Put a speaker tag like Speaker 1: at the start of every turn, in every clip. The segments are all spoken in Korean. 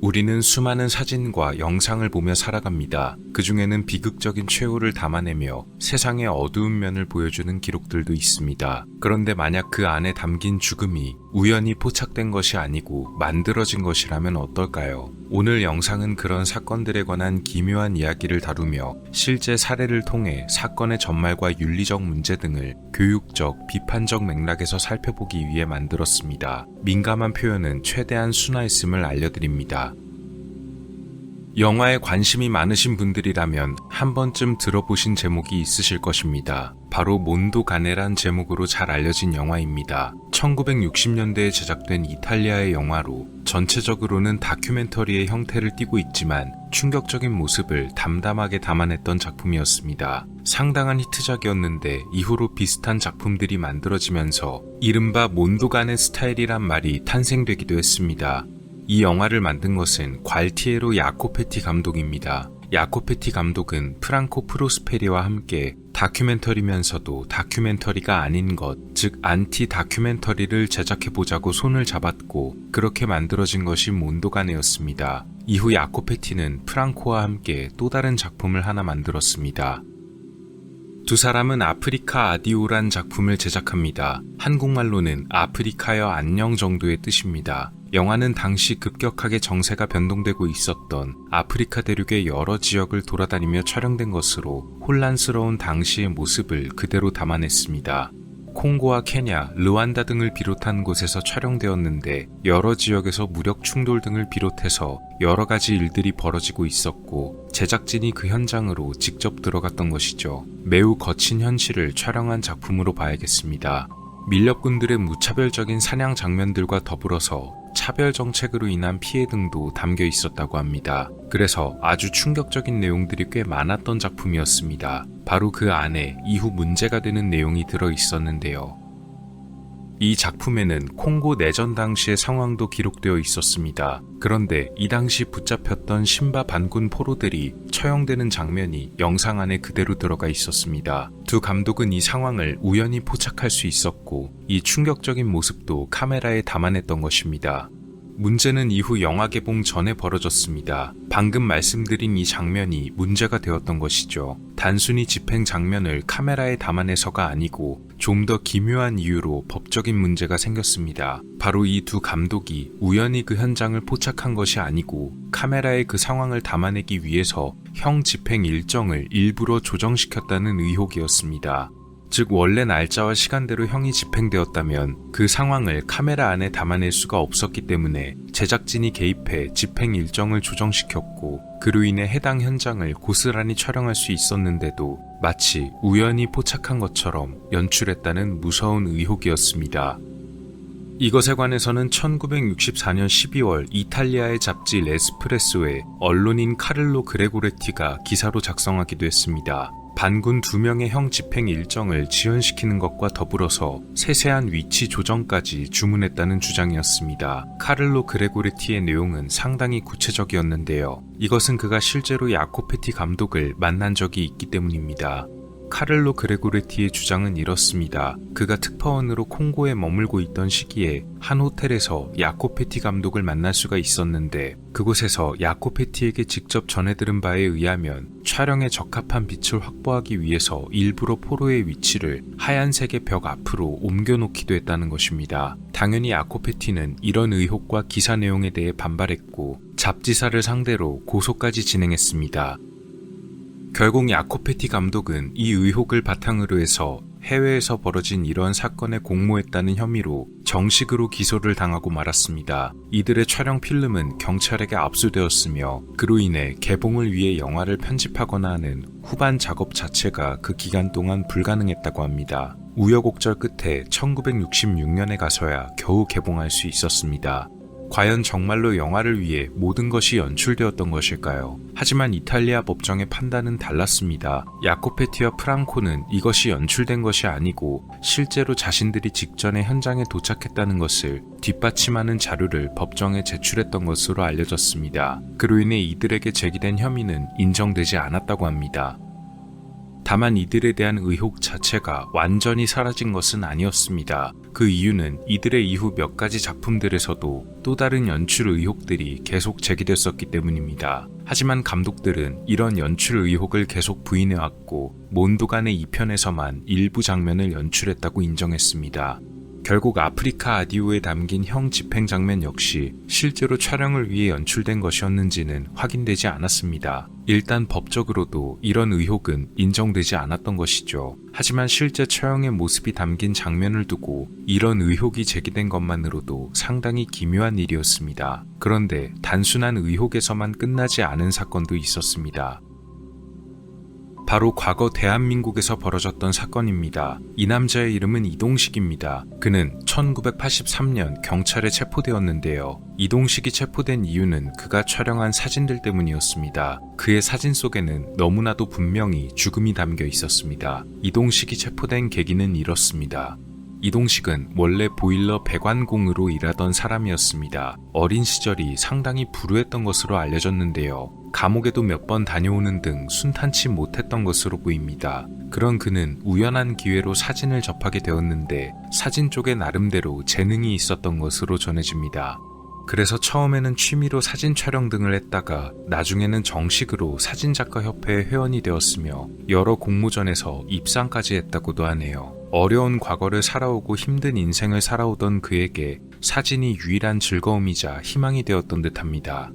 Speaker 1: 우리는 수많은 사진과 영상을 보며 살아갑니다. 그 중에는 비극적인 최후를 담아내며 세상의 어두운 면을 보여주는 기록들도 있습니다. 그런데 만약 그 안에 담긴 죽음이 우연히 포착된 것이 아니고 만들어진 것이라면 어떨까요? 오늘 영상은 그런 사건들에 관한 기묘한 이야기를 다루며 실제 사례를 통해 사건의 전말과 윤리적 문제 등을 교육적, 비판적 맥락에서 살펴보기 위해 만들었습니다. 민감한 표현은 최대한 순화했음을 알려드립니다. 영화에 관심이 많으신 분들이라면 한 번쯤 들어보신 제목이 있으실 것입니다. 바로 몬도가네란 제목으로 잘 알려진 영화입니다. 1960년대에 제작된 이탈리아의 영화로 전체적으로는 다큐멘터리의 형태를 띠고 있지만 충격적인 모습을 담담하게 담아냈던 작품이었습니다. 상당한 히트작이었는데 이후로 비슷한 작품들이 만들어지면서 이른바 몬도가네 스타일이란 말이 탄생되기도 했습니다. 이 영화를 만든 것은 괄티에로 야코페티 감독입니다. 야코페티 감독은 프랑코 프로스페리와 함께 다큐멘터리면서도 다큐멘터리가 아닌 것, 즉 안티 다큐멘터리를 제작해보자고 손을 잡았고 그렇게 만들어진 것이 몬도가네였습니다. 이후 야코페티는 프랑코와 함께 또 다른 작품을 하나 만들었습니다. 두 사람은 아프리카 아디오란 작품을 제작합니다. 한국말로는 아프리카여 안녕 정도의 뜻입니다. 영화는 당시 급격하게 정세가 변동되고 있었던 아프리카 대륙의 여러 지역을 돌아다니며 촬영된 것으로 혼란스러운 당시의 모습을 그대로 담아냈습니다. 콩고와 케냐, 르완다 등을 비롯한 곳에서 촬영되었는데 여러 지역에서 무력 충돌 등을 비롯해서 여러 가지 일들이 벌어지고 있었고 제작진이 그 현장으로 직접 들어갔던 것이죠. 매우 거친 현실을 촬영한 작품으로 봐야겠습니다. 밀렵꾼들의 무차별적인 사냥 장면들과 더불어서 차별 정책으로 인한 피해 등도 담겨 있었다고 합니다. 그래서 아주 충격적인 내용들이 꽤 많았던 작품이었습니다. 바로 그 안에 이후 문제가 되는 내용이 들어 있었는데요. 이 작품에는 콩고 내전 당시의 상황도 기록되어 있었습니다. 그런데 이 당시 붙잡혔던 신바 반군 포로들이 처형되는 장면이 영상 안에 그대로 들어가 있었습니다. 두 감독은 이 상황을 우연히 포착할 수 있었고 이 충격적인 모습도 카메라에 담아냈던 것입니다. 문제는 이후 영화 개봉 전에 벌어졌습니다. 방금 말씀드린 이 장면이 문제가 되었던 것이죠. 단순히 집행 장면을 카메라에 담아내서가 아니고 좀 더 기묘한 이유로 법적인 문제가 생겼습니다. 바로 이 두 감독이 우연히 그 현장을 포착한 것이 아니고 카메라에 그 상황을 담아내기 위해서 형 집행 일정을 일부러 조정시켰다는 의혹이었습니다. 즉 원래 날짜와 시간대로 형이 집행되었다면 그 상황을 카메라 안에 담아낼 수가 없었기 때문에 제작진이 개입해 집행 일정을 조정시켰고 그로 인해 해당 현장을 고스란히 촬영할 수 있었는데도 마치 우연히 포착한 것처럼 연출했다는 무서운 의혹이었습니다. 이것에 관해서는 1964년 12월 이탈리아의 잡지 레스프레소에 언론인 카를로 그레고레티가 기사로 작성하기도 했습니다. 반군 2명의 형 집행 일정을 지연시키는 것과 더불어서 세세한 위치 조정까지 주문했다는 주장이었습니다. 카를로 그레고레티의 내용은 상당히 구체적이었는데요. 이것은 그가 실제로 야코페티 감독을 만난 적이 있기 때문입니다. 카를로 그레고레티의 주장은 이렇습니다. 그가 특파원으로 콩고에 머물고 있던 시기에 한 호텔에서 야코페티 감독을 만날 수가 있었는데 그곳에서 야코페티에게 직접 전해들은 바에 의하면 촬영에 적합한 빛을 확보하기 위해서 일부러 포로의 위치를 하얀색의 벽 앞으로 옮겨놓기도 했다는 것입니다. 당연히 야코페티는 이런 의혹과 기사 내용에 대해 반발했고 잡지사를 상대로 고소까지 진행했습니다. 결국 야코페티 감독은 이 의혹을 바탕으로 해서 해외에서 벌어진 이러한 사건에 공모했다는 혐의로 정식으로 기소를 당하고 말았습니다. 이들의 촬영 필름은 경찰에게 압수되었으며 그로 인해 개봉을 위해 영화를 편집하거나 하는 후반 작업 자체가 그 기간 동안 불가능했다고 합니다. 우여곡절 끝에 1966년에 가서야 겨우 개봉할 수 있었습니다. 과연 정말로 영화를 위해 모든 것이 연출되었던 것일까요? 하지만 이탈리아 법정의 판단은 달랐습니다. 야코페티와 프랑코는 이것이 연출된 것이 아니고 실제로 자신들이 직전에 현장에 도착했다는 것을 뒷받침하는 자료를 법정에 제출했던 것으로 알려졌습니다. 그로 인해 이들에게 제기된 혐의는 인정되지 않았다고 합니다. 다만 이들에 대한 의혹 자체가 완전히 사라진 것은 아니었습니다. 그 이유는 이들의 이후 몇 가지 작품들에서도 또 다른 연출 의혹들이 계속 제기됐었기 때문입니다. 하지만 감독들은 이런 연출 의혹을 계속 부인해왔고 몬도간의 2편에서만 일부 장면을 연출했다고 인정했습니다. 결국 아프리카 아디오에 담긴 형 집행 장면 역시 실제로 촬영을 위해 연출된 것이었는지는 확인되지 않았습니다. 일단 법적으로도 이런 의혹은 인정되지 않았던 것이죠. 하지만 실제 처형의 모습이 담긴 장면을 두고 이런 의혹이 제기된 것만으로도 상당히 기묘한 일이었습니다. 그런데 단순한 의혹에서만 끝나지 않은 사건도 있었습니다. 바로 과거 대한민국에서 벌어졌던 사건입니다. 이 남자의 이름은 이동식입니다. 그는 1983년 경찰에 체포되었는데요. 이동식이 체포된 이유는 그가 촬영한 사진들 때문이었습니다. 그의 사진 속에는 너무나도 분명히 죽음이 담겨 있었습니다. 이동식이 체포된 계기는 이렇습니다. 이동식은 원래 보일러 배관공으로 일하던 사람이었습니다. 어린 시절이 상당히 불우했던 것으로 알려졌는데요. 감옥에도 몇 번 다녀오는 등 순탄치 못했던 것으로 보입니다. 그런 그는 우연한 기회로 사진을 접하게 되었는데 사진 쪽에 나름대로 재능이 있었던 것으로 전해집니다. 그래서 처음에는 취미로 사진 촬영 등을 했다가 나중에는 정식으로 사진작가협회의 회원이 되었으며 여러 공모전에서 입상까지 했다고도 하네요. 어려운 과거를 살아오고 힘든 인생을 살아오던 그에게 사진이 유일한 즐거움이자 희망이 되었던 듯합니다.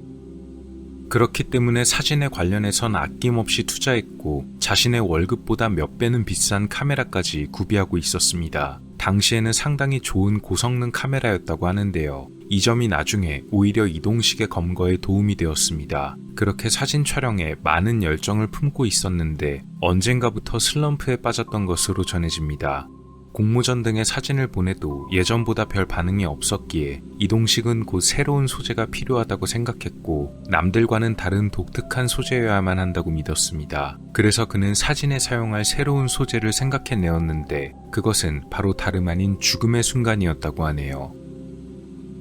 Speaker 1: 그렇기 때문에 사진에 관련해선 아낌없이 투자했고 자신의 월급보다 몇 배는 비싼 카메라까지 구비하고 있었습니다. 당시에는 상당히 좋은 고성능 카메라였다고 하는데요. 이 점이 나중에 오히려 이동식의 검거에 도움이 되었습니다. 그렇게 사진 촬영에 많은 열정을 품고 있었는데 언젠가부터 슬럼프에 빠졌던 것으로 전해집니다. 공모전 등의 사진을 보내도 예전보다 별 반응이 없었기에 이동식은 곧 새로운 소재가 필요하다고 생각했고 남들과는 다른 독특한 소재여야만 한다고 믿었습니다. 그래서 그는 사진에 사용할 새로운 소재를 생각해내었는데 그것은 바로 다름 아닌 죽음의 순간이었다고 하네요.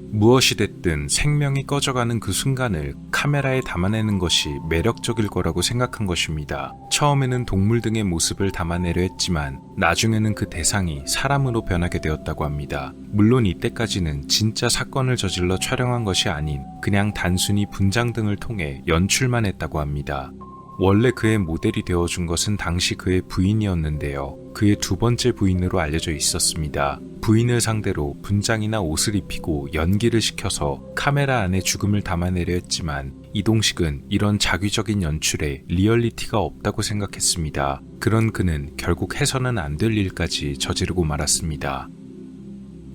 Speaker 1: 무엇이 됐든 생명이 꺼져가는 그 순간을 카메라에 담아내는 것이 매력적일 거라고 생각한 것입니다. 처음에는 동물 등의 모습을 담아내려 했지만 나중에는 그 대상이 사람으로 변하게 되었다고 합니다. 물론 이때까지는 진짜 사건을 저질러 촬영한 것이 아닌 그냥 단순히 분장 등을 통해 연출만 했다고 합니다. 원래 그의 모델이 되어준 것은 당시 그의 부인이었는데요. 그의 두 번째 부인으로 알려져 있었습니다. 부인을 상대로 분장이나 옷을 입히고 연기를 시켜서 카메라 안에 죽음을 담아내려 했지만 이동식은 이런 자기적인 연출에 리얼리티가 없다고 생각했습니다. 그런 그는 결국 해서는 안 될 일까지 저지르고 말았습니다.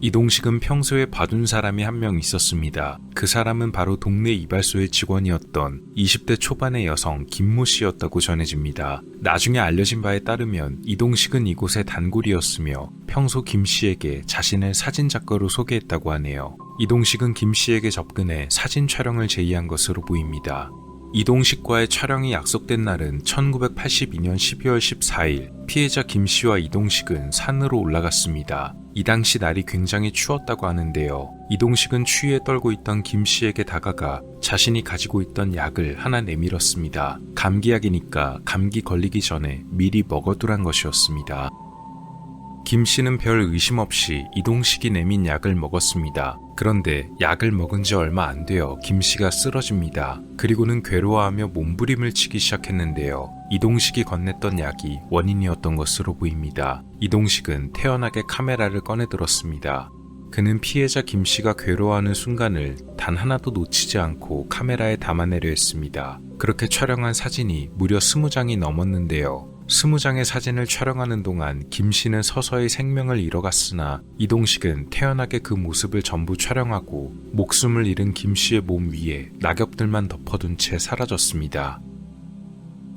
Speaker 1: 이동식은 평소에 봐둔 사람이 한 명 있었습니다. 그 사람은 바로 동네 이발소의 직원이었던 20대 초반의 여성 김모 씨였다고 전해집니다. 나중에 알려진 바에 따르면 이동식은 이곳의 단골이었으며 평소 김 씨에게 자신을 사진작가로 소개했다고 하네요. 이동식은 김 씨에게 접근해 사진 촬영을 제의한 것으로 보입니다. 이동식과의 촬영이 약속된 날은 1982년 12월 14일, 피해자 김 씨와 이동식은 산으로 올라갔습니다. 이 당시 날이 굉장히 추웠다고 하는데요. 이동식은 추위에 떨고 있던 김 씨에게 다가가 자신이 가지고 있던 약을 하나 내밀었습니다. 감기약이니까 감기 걸리기 전에 미리 먹어두란 것이었습니다. 김 씨는 별 의심 없이 이동식이 내민 약을 먹었습니다. 그런데 약을 먹은 지 얼마 안 되어 김 씨가 쓰러집니다. 그리고는 괴로워하며 몸부림을 치기 시작했는데요. 이동식이 건넸던 약이 원인이었던 것으로 보입니다. 이동식은 태연하게 카메라를 꺼내들었습니다. 그는 피해자 김 씨가 괴로워하는 순간을 단 하나도 놓치지 않고 카메라에 담아내려 했습니다. 그렇게 촬영한 사진이 무려 20장이 넘었는데요. 20장의 사진을 촬영하는 동안 김 씨는 서서히 생명을 잃어갔으나 이동식은 태연하게 그 모습을 전부 촬영하고 목숨을 잃은 김 씨의 몸 위에 낙엽들만 덮어둔 채 사라졌습니다.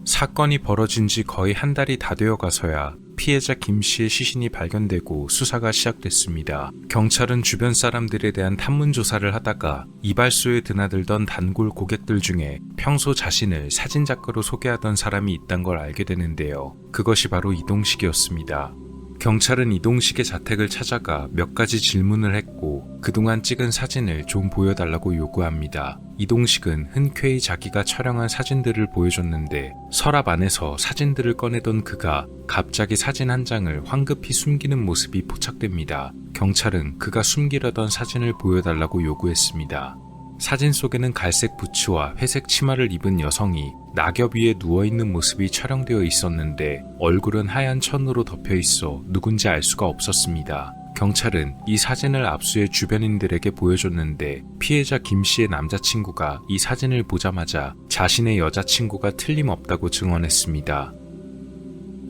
Speaker 1: 사건이 벌어진 지 거의 한 달이 다 되어 가서야 피해자 김 씨의 시신이 발견되고 수사가 시작됐습니다. 경찰은 주변 사람들에 대한 탐문 조사를 하다가 이발소에 드나들던 단골 고객들 중에 평소 자신을 사진작가로 소개하던 사람이 있다는 걸 알게 되는데요. 그것이 바로 이동식이었습니다. 경찰은 이동식의 자택을 찾아가 몇 가지 질문을 했고 그동안 찍은 사진을 좀 보여달라고 요구합니다. 이동식은 흔쾌히 자기가 촬영한 사진들을 보여줬는데 서랍 안에서 사진들을 꺼내던 그가 갑자기 사진 한 장을 황급히 숨기는 모습이 포착됩니다. 경찰은 그가 숨기려던 사진을 보여달라고 요구했습니다. 사진 속에는 갈색 부츠와 회색 치마를 입은 여성이 낙엽 위에 누워있는 모습이 촬영되어 있었는데 얼굴은 하얀 천으로 덮여 있어 누군지 알 수가 없었습니다. 경찰은 이 사진을 압수해 주변인들에게 보여줬는데 피해자 김 씨의 남자친구가 이 사진을 보자마자 자신의 여자친구가 틀림없다고 증언했습니다.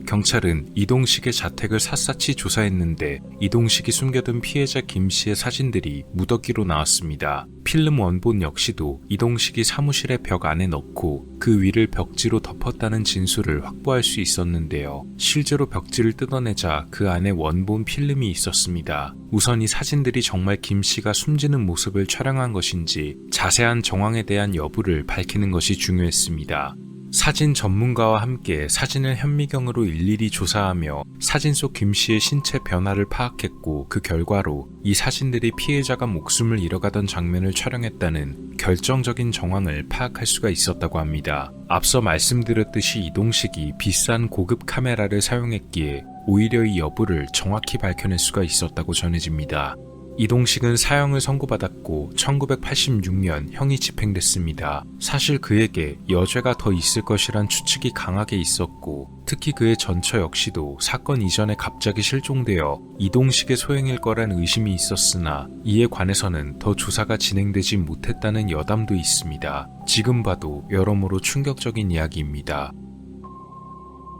Speaker 1: 경찰은 이동식의 자택을 샅샅이 조사했는데 이동식이 숨겨둔 피해자 김 씨의 사진들이 무더기로 나왔습니다. 필름 원본 역시도 이동식이 사무실의 벽 안에 넣고 그 위를 벽지로 덮었다는 진술을 확보할 수 있었는데요. 실제로 벽지를 뜯어내자 그 안에 원본 필름이 있었습니다. 우선 이 사진들이 정말 김 씨가 숨지는 모습을 촬영한 것인지 자세한 정황에 대한 여부를 밝히는 것이 중요했습니다. 사진 전문가와 함께 사진을 현미경으로 일일이 조사하며 사진 속 김 씨의 신체 변화를 파악했고 그 결과로 이 사진들이 피해자가 목숨을 잃어가던 장면을 촬영했다는 결정적인 정황을 파악할 수가 있었다고 합니다. 앞서 말씀드렸듯이 이동식이 비싼 고급 카메라를 사용했기에 오히려 이 여부를 정확히 밝혀낼 수가 있었다고 전해집니다. 이동식은 사형을 선고받았고 1986년 형이 집행됐습니다. 사실 그에게 여죄가 더 있을 것이란 추측이 강하게 있었고 특히 그의 전처 역시도 사건 이전에 갑자기 실종되어 이동식의 소행일 거란 의심이 있었으나 이에 관해서는 더 조사가 진행되지 못했다는 여담도 있습니다. 지금 봐도 여러모로 충격적인 이야기입니다.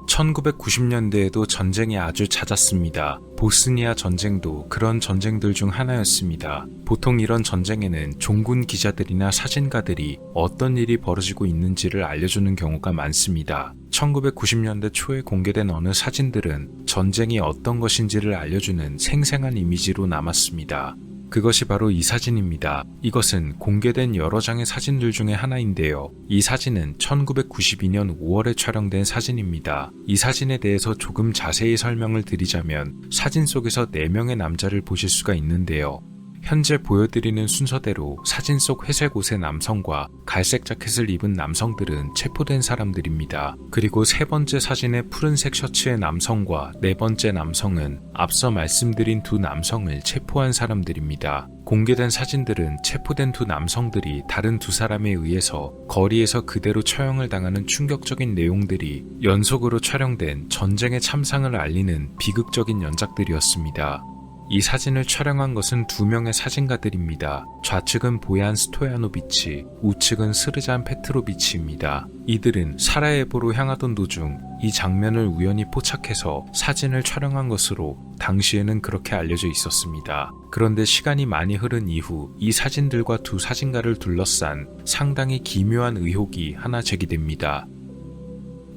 Speaker 1: 1990년대에도 전쟁이 아주 잦았습니다. 보스니아 전쟁도 그런 전쟁들 중 하나였습니다. 보통 이런 전쟁에는 종군 기자들이나 사진가들이 어떤 일이 벌어지고 있는지를 알려주는 경우가 많습니다. 1990년대 초에 공개된 어느 사진들은 전쟁이 어떤 것인지를 알려주는 생생한 이미지로 남았습니다. 그것이 바로 이 사진입니다. 이것은 공개된 여러 장의 사진들 중에 하나인데요. 이 사진은 1992년 5월에 촬영된 사진입니다. 이 사진에 대해서 조금 자세히 설명을 드리자면 사진 속에서 4명의 남자를 보실 수가 있는데요. 현재 보여드리는 순서대로 사진 속 회색 옷의 남성과 갈색 자켓을 입은 남성들은 체포된 사람들입니다. 그리고 세 번째 사진의 푸른색 셔츠의 남성과 네 번째 남성은 앞서 말씀드린 두 남성을 체포한 사람들입니다. 공개된 사진들은 체포된 두 남성들이 다른 두 사람에 의해서 거리에서 그대로 처형을 당하는 충격적인 내용들이 연속으로 촬영된 전쟁의 참상을 알리는 비극적인 연작들이었습니다. 이 사진을 촬영한 것은 2명의 사진가들입니다. 좌측은 보얀 스토야노비치, 우측은 스르잔 페트로비치입니다. 이들은 사라예보로 향하던 도중 이 장면을 우연히 포착해서 사진을 촬영한 것으로 당시에는 그렇게 알려져 있었습니다. 그런데 시간이 많이 흐른 이후 이 사진들과 두 사진가를 둘러싼 상당히 기묘한 의혹이 하나 제기됩니다.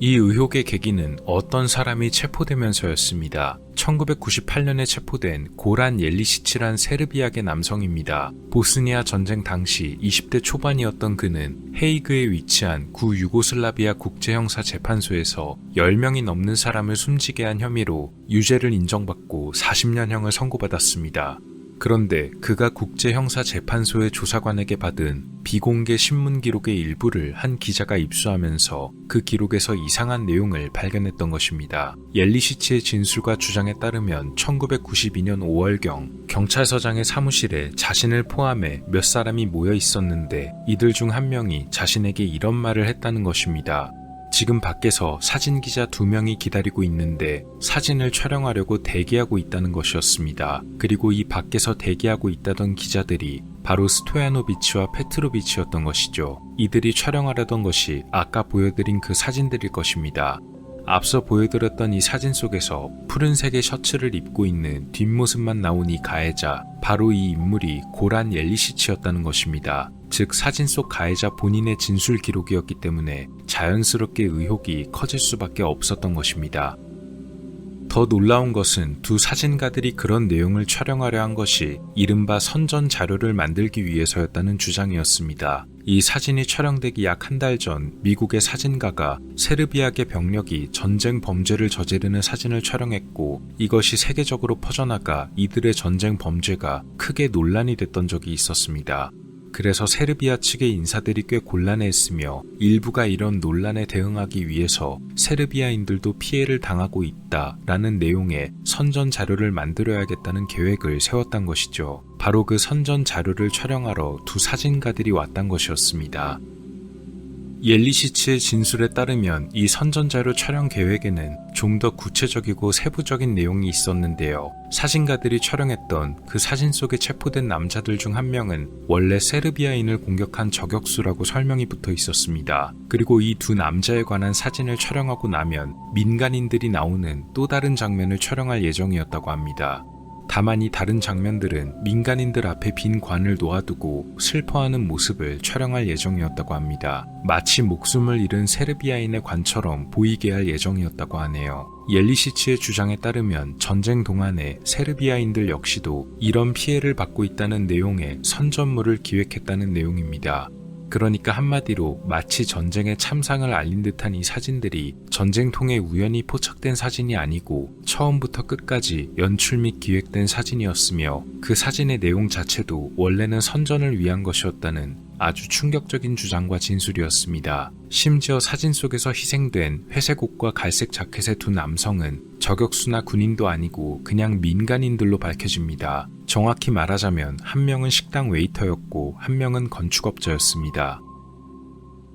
Speaker 1: 이 의혹의 계기는 어떤 사람이 체포되면서였습니다. 1998년에 체포된 고란 옐리시치란 세르비아계 남성입니다. 보스니아 전쟁 당시 20대 초반이었던 그는 헤이그에 위치한 구 유고슬라비아 국제형사재판소에서 10명이 넘는 사람을 숨지게 한 혐의로 유죄를 인정받고 40년형을 선고받았습니다. 그런데 그가 국제형사재판소의 조사관에게 받은 비공개 신문 기록의 일부를 한 기자가 입수하면서 그 기록에서 이상한 내용을 발견했던 것입니다. 옐리시치의 진술과 주장에 따르면 1992년 5월경 경찰서장의 사무실에 자신을 포함해 몇 사람이 모여 있었는데 이들 중 한 명이 자신에게 이런 말을 했다는 것입니다. 지금 밖에서 사진기자 2명이 기다리고 있는데 사진을 촬영하려고 대기하고 있다는 것이었습니다. 그리고 이 밖에서 대기하고 있다던 기자들이 바로 스토야노비치와 페트로비치였던 것이죠. 이들이 촬영하려던 것이 아까 보여드린 그 사진들일 것입니다. 앞서 보여드렸던 이 사진 속에서 푸른색의 셔츠를 입고 있는 뒷모습만 나온 이 가해자, 바로 이 인물이 고란 옐리시치였다는 것입니다. 즉 사진 속 가해자 본인의 진술 기록이었기 때문에 자연스럽게 의혹이 커질 수밖에 없었던 것입니다. 더 놀라운 것은 두 사진가들이 그런 내용을 촬영하려 한 것이 이른바 선전 자료를 만들기 위해서였다는 주장이었습니다. 이 사진이 촬영되기 약 한 달 전 미국의 사진가가 세르비아계 병력이 전쟁 범죄를 저지르는 사진을 촬영했고 이것이 세계적으로 퍼져나가 이들의 전쟁 범죄가 크게 논란이 됐던 적이 있었습니다. 그래서 세르비아 측의 인사들이 꽤 곤란해했으며 일부가 이런 논란에 대응하기 위해서 세르비아인들도 피해를 당하고 있다라는 내용의 선전 자료를 만들어야겠다는 계획을 세웠던 것이죠. 바로 그 선전 자료를 촬영하러 두 사진가들이 왔던 것이었습니다. 옐리시치의 진술에 따르면 이 선전자료 촬영 계획에는 좀 더 구체적이고 세부적인 내용이 있었는데요. 사진가들이 촬영했던 그 사진 속에 체포된 남자들 중 한 명은 원래 세르비아인을 공격한 저격수라고 설명이 붙어 있었습니다. 그리고 이 두 남자에 관한 사진을 촬영하고 나면 민간인들이 나오는 또 다른 장면을 촬영할 예정이었다고 합니다. 다만 이 다른 장면들은 민간인들 앞에 빈 관을 놓아두고 슬퍼하는 모습을 촬영할 예정이었다고 합니다. 마치 목숨을 잃은 세르비아인의 관처럼 보이게 할 예정이었다고 하네요. 옐리시치의 주장에 따르면 전쟁 동안에 세르비아인들 역시도 이런 피해를 받고 있다는 내용의 선전물을 기획했다는 내용입니다. 그러니까 한마디로 마치 전쟁의 참상을 알린 듯한 이 사진들이 전쟁통에 우연히 포착된 사진이 아니고 처음부터 끝까지 연출 및 기획된 사진이었으며 그 사진의 내용 자체도 원래는 선전을 위한 것이었다는 아주 충격적인 주장과 진술이었습니다. 심지어 사진 속에서 희생된 회색 옷과 갈색 자켓의 두 남성은 저격수나 군인도 아니고 그냥 민간인들로 밝혀집니다. 정확히 말하자면 한 명은 식당 웨이터였고 한 명은 건축업자였습니다.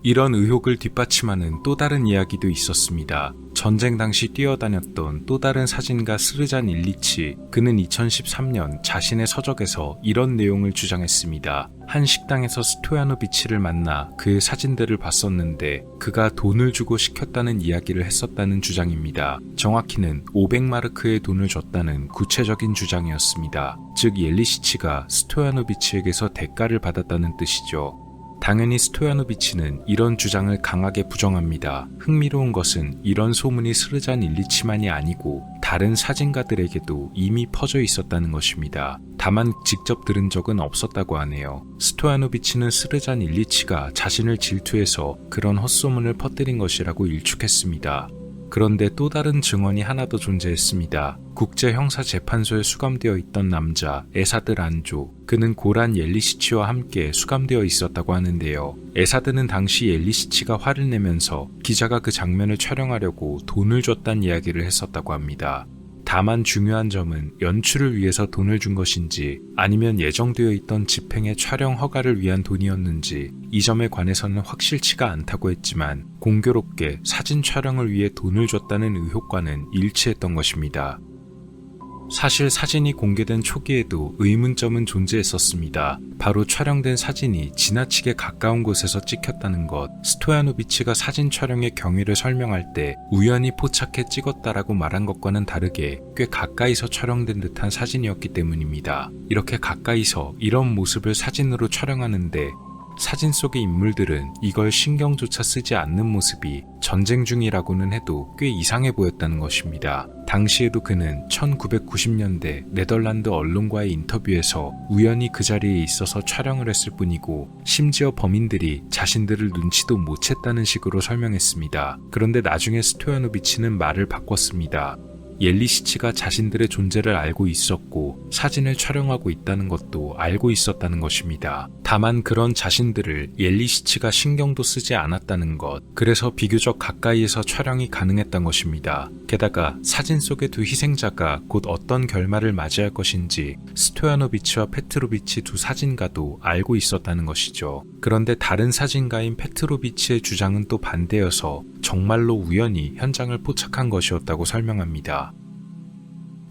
Speaker 1: 이런 의혹을 뒷받침하는 또 다른 이야기도 있었습니다. 전쟁 당시 뛰어다녔던 또 다른 사진가 스르잔 일리치, 그는 2013년 자신의 서적에서 이런 내용을 주장했습니다. 한 식당에서 스토야노비치를 만나 그의 사진들을 봤었는데 그가 돈을 주고 시켰다는 이야기를 했었다는 주장입니다. 정확히는 500마르크의 돈을 줬다는 구체적인 주장이었습니다. 즉 옐리시치가 스토야노비치에게서 대가를 받았다는 뜻이죠. 당연히 스토야노비치는 이런 주장을 강하게 부정합니다. 흥미로운 것은 이런 소문이 스르잔 일리치만이 아니고 다른 사진가들에게도 이미 퍼져 있었다는 것입니다. 다만 직접 들은 적은 없었다고 하네요. 스토야노비치는 스르잔 일리치가 자신을 질투해서 그런 헛소문을 퍼뜨린 것이라고 일축했습니다. 그런데 또 다른 증언이 하나 더 존재했습니다. 국제형사재판소에 수감되어 있던 남자 에사드 란조, 그는 고란 옐리시치와 함께 수감되어 있었다고 하는데요. 에사드는 당시 옐리시치가 화를 내면서 기자가 그 장면을 촬영하려고 돈을 줬다는 이야기를 했었다고 합니다. 다만 중요한 점은 연출을 위해서 돈을 준 것인지 아니면 예정되어 있던 집행의 촬영 허가를 위한 돈이었는지 이 점에 관해서는 확실치가 않다고 했지만 공교롭게 사진 촬영을 위해 돈을 줬다는 의혹과는 일치했던 것입니다. 사실 사진이 공개된 초기에도 의문점은 존재했었습니다. 바로 촬영된 사진이 지나치게 가까운 곳에서 찍혔다는 것. 스토야노비치가 사진 촬영의 경위를 설명할 때 우연히 포착해 찍었다라고 말한 것과는 다르게 꽤 가까이서 촬영된 듯한 사진이었기 때문입니다. 이렇게 가까이서 이런 모습을 사진으로 촬영하는데 사진 속의 인물들은 이걸 신경조차 쓰지 않는 모습이 전쟁 중이라고는 해도 꽤 이상해 보였다는 것입니다. 당시에도 그는 1990년대 네덜란드 언론과의 인터뷰에서 우연히 그 자리에 있어서 촬영을 했을 뿐이고 심지어 범인들이 자신들을 눈치도 못 챘다는 식으로 설명했습니다. 그런데 나중에 스토야노비치는 말을 바꿨습니다. 옐리시치가 자신들의 존재를 알고 있었고 사진을 촬영하고 있다는 것도 알고 있었다는 것입니다. 다만 그런 자신들을 옐리시치가 신경도 쓰지 않았다는 것, 그래서 비교적 가까이에서 촬영이 가능했던 것입니다. 게다가 사진 속의 두 희생자가 곧 어떤 결말을 맞이할 것인지 스토야노비치와 페트로비치 두 사진가도 알고 있었다는 것이죠. 그런데 다른 사진가인 페트로비치의 주장은 또 반대여서 정말로 우연히 현장을 포착한 것이었다고 설명합니다.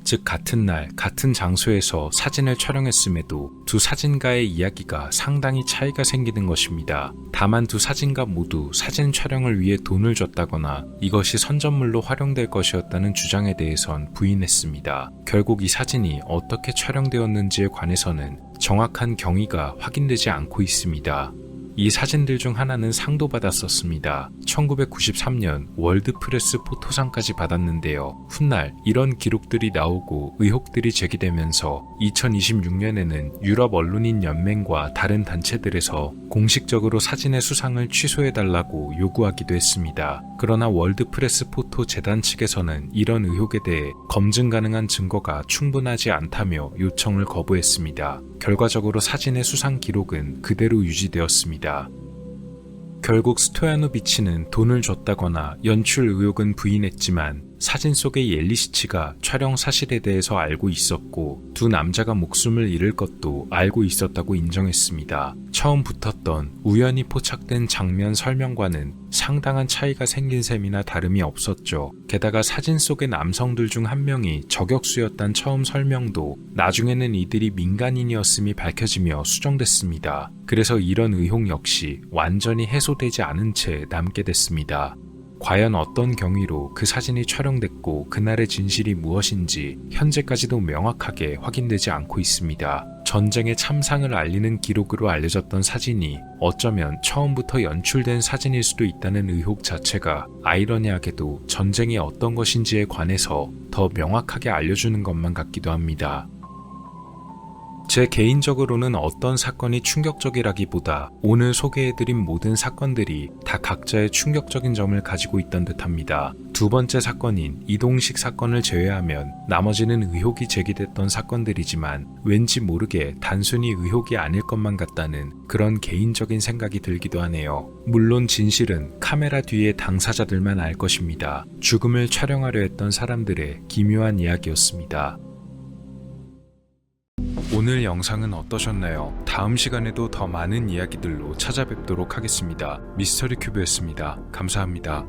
Speaker 1: 즉 같은 날 같은 장소에서 사진을 촬영했음에도 두 사진가의 이야기가 상당히 차이가 생기는 것입니다. 다만 두 사진가 모두 사진 촬영을 위해 돈을 줬다거나 이것이 선전물로 활용될 것이었다는 주장에 대해선 부인했습니다. 결국 이 사진이 어떻게 촬영되었는지에 관해서는 정확한 경위가 확인되지 않고 있습니다. 이 사진들 중 하나는 상도 받았었습니다. 1993년 월드프레스 포토상까지 받았는데요. 훗날 이런 기록들이 나오고 의혹들이 제기되면서 2026년에는 유럽 언론인 연맹과 다른 단체들에서 공식적으로 사진의 수상을 취소해달라고 요구하기도 했습니다. 그러나 월드프레스 포토 재단 측에서는 이런 의혹에 대해 검증 가능한 증거가 충분하지 않다며 요청을 거부했습니다. 결과적으로 사진의 수상 기록은 그대로 유지되었습니다. 결국 스토야노비치는 돈을 줬다거나 연출 의혹은 부인했지만 사진 속의 옐리시치가 촬영 사실에 대해서 알고 있었고 두 남자가 목숨을 잃을 것도 알고 있었다고 인정했습니다. 처음 붙었던 우연히 포착된 장면 설명과는 상당한 차이가 생긴 셈이나 다름이 없었죠. 게다가 사진 속의 남성들 중 한 명이 저격수였단 처음 설명도 나중에는 이들이 민간인이었음이 밝혀지며 수정됐습니다. 그래서 이런 의혹 역시 완전히 해소되지 않은 채 남게 됐습니다. 과연 어떤 경위로 그 사진이 촬영됐고 그날의 진실이 무엇인지 현재까지도 명확하게 확인되지 않고 있습니다. 전쟁의 참상을 알리는 기록으로 알려졌던 사진이 어쩌면 처음부터 연출된 사진일 수도 있다는 의혹 자체가 아이러니하게도 전쟁이 어떤 것인지에 관해서 더 명확하게 알려주는 것만 같기도 합니다. 제 개인적으로는 어떤 사건이 충격적이라기보다 오늘 소개해드린 모든 사건들이 다 각자의 충격적인 점을 가지고 있던 듯합니다. 두 번째 사건인 이동식 사건을 제외하면 나머지는 의혹이 제기됐던 사건들이지만 왠지 모르게 단순히 의혹이 아닐 것만 같다는 그런 개인적인 생각이 들기도 하네요. 물론 진실은 카메라 뒤의 당사자들만 알 것입니다. 죽음을 촬영하려 했던 사람들의 기묘한 이야기였습니다. 오늘 영상은 어떠셨나요? 다음 시간에도 더 많은 이야기들로 찾아뵙도록 하겠습니다. 미스터리 큐브였습니다. 감사합니다.